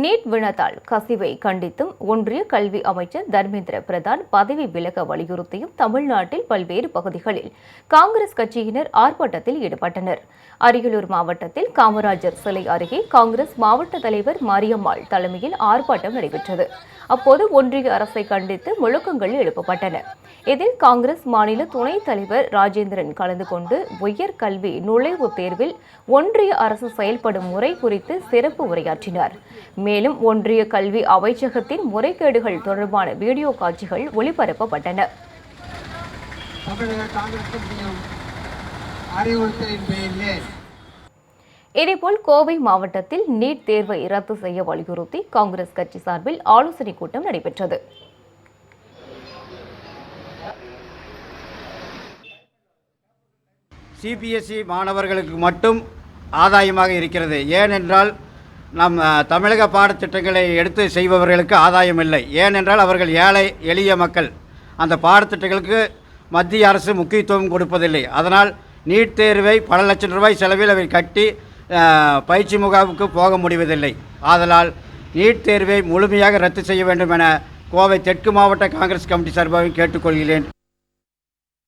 NEET வினத்தால் கசிவை கண்டித்தும் ஒன்றிய கல்வி அமைச்சர் தர்மேந்திர பிரதான் பதவி விலக வலியுறுத்தியும் தமிழ்நாட்டில் பல்வேறு பகுதிகளில் காங்கிரஸ் கட்சியினர் ஆர்ப்பாட்டத்தில் ஈடுபட்டனர். அரியலூர் மாவட்டத்தில் காமராஜர் சிலை அருகே காங்கிரஸ் மாவட்ட தலைவர் மாரியம்மாள் தலைமையில் ஆர்ப்பாட்டம் நடைபெற்றது. அப்போது ஒன்றிய அரசை கண்டித்து முழக்கங்கள் எழுப்பப்பட்டன. இதில் காங்கிரஸ் மாநில துணைத் தலைவர் ராஜேந்திரன் கலந்து கொண்டு உயர்கல்வி நுழைவுத் தேர்வில் ஒன்றிய அரசு செயல்படும் முறை குறித்து சிறப்பு உரையாற்றினார். மேலும் ஒன்றிய கல்வி அமைச்சகத்தின் முறைகேடுகள் தொடர்பான வீடியோ காட்சிகள் ஒளிபரப்பப்பட்டன. இதேபோல் கோவை மாவட்டத்தில் நீட் தேர்வை ரத்து செய்ய வலியுறுத்தி காங்கிரஸ் கட்சி சார்பில் ஆலோசனைக் கூட்டம் நடைபெற்றது. சிபிஎஸ்இ மாணவர்களுக்கு மட்டும் ஆதாயமாக இருக்கிறது. ஏனென்றால் நம் தமிழக பாடத்திட்டங்களை எடுத்து செய்பவர்களுக்கு ஆதாயம் இல்லை. ஏனென்றால் அவர்கள் ஏழை எளிய மக்கள். அந்த பாடத்திட்டங்களுக்கு மத்திய அரசு முக்கியத்துவம் கொடுப்பதில்லை. அதனால் நீட் தேர்வை பல லட்சம் ரூபாய் செலவில் அவை கட்டி பயிற்சி முகாமுக்கு போக முடிவதில்லை. ஆதலால் நீட் தேர்வை முழுமையாக ரத்து செய்ய வேண்டும் என கோவை தெற்கு மாவட்ட காங்கிரஸ் கமிட்டி சார்பாக கேட்டுக்கொள்கிறேன்.